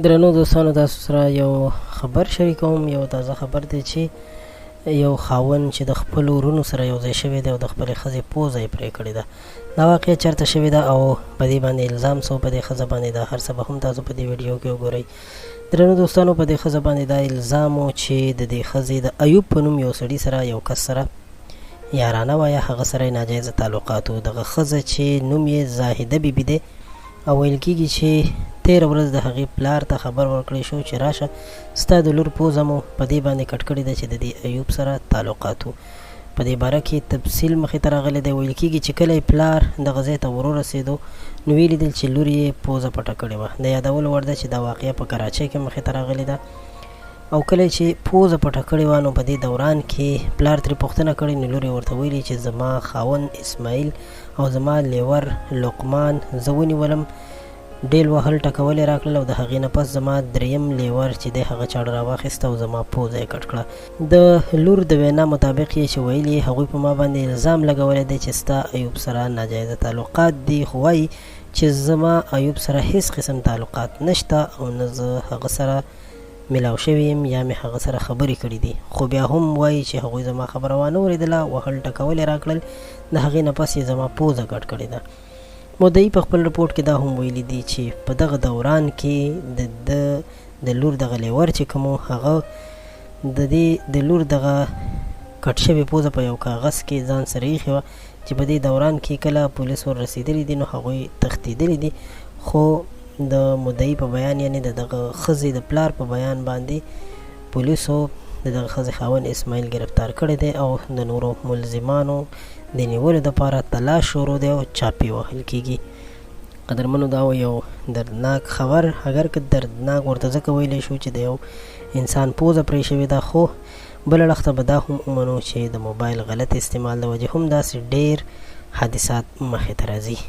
درنو دوستانو، تاسو سره یو خبر شریکوم. یو تازه خبر دی چې یو خاوند چې د خپل ورونو سره یو ځای شوی دی او د خپلې ښځې پوزه یې پرې کړې ده. دا واقعه چېرته شوې ده او په دې باندې الزام څه په دې ښځه باندې ده، هر څه به هم تاسو په دې ویډیو کې وګورئ. درنو دوستانو، په دې ښځه باندې دا الزام و چې د دې ښځې د ایوب په نوم یو سړي سره یو کس سره یارانه وه، یا هغه سره یې ناجایزه تعلقات و. دغه ښځه چې نوم یې زاهده بیبي دی او ویل کېږي چې تېره ورځ د هغې پلار ته خبر ورکړی شو چې راشه ستا د لور پوزه مو په دې باندې کټ کړې ده چې د دې ایوب سره تعلقات و. په دې باره کې تفصیل مخې ته راغلی دی. ویل کېږي چې کله یې پلار دغه ځای ته ورسېدو نو ویې لیدل چې لور یې پوزه پټه کړې وه. د یادولو وړ ده چې دا واقعه په کراچۍ کې مخې ته راغلې ده او کله چې پوزه پټه کړې وه نو په دې دوران کې پلار ترې پوښتنه کړې، نو لور یې ورته ویلي چې زما خاوند اسماعیل او زما لیور لقمان زه ونیولم، ډیل وهل ټکول یې راکړل او د هغې نه پس زما دریم لیور چې دی هغه چاړه راواخیسته او زما پوزه یې کټ کړه. د لور د وینا مطابق یې چې ویلي هغوی په ما باندې الزام لګولی دی چې ستا ایوب سره ناجایزه تعلقات دي، خو وایي چې زما ایوب سره هیڅ قسم تعلقات نشته او نه زه هغه سره ملاو شوی یم یا مې هغه سره خبرې کړي دي. خو بیا هم وایي چې هغوی زما خبره وانه اورېدله، وهل ټکول یې راکړل، د هغې نه پس یې زما پوزه کټ کړې ده. مدعي په خپل رپورټ کې دا هم ویلي دي چې په دغه دوران کې د لور دغه لیور چې کوم هغه د دې د لور دغه کټ شوې پوزه په یو کاغذ کې ځان سره ایښې وه چې په دې دوران کې کله پولیس ور رسېدلي دي نو هغوی تښتېدلي دي. خو د مدعي په بیان، یعنې د دغه ښځې د پلار په بیان باندې پولیسو د دغه ښځې خاوند اسماعیل ګرفتار کړی دی او د نورو ملزمانو د نیولو دپاره تلاش شروع دی او چاپې وهل کېږي. قدرمنو، دا یو دردناک خبر، اگر که دردناک ورته ځکه ویلی شو چې د یو انسان پوزه پرې شوې ده، خو بله اړخ ته به دا هم ومنو چې د موبایل غلط استعمال د وجې هم داسې ډېر حادثات مخې ته راځي.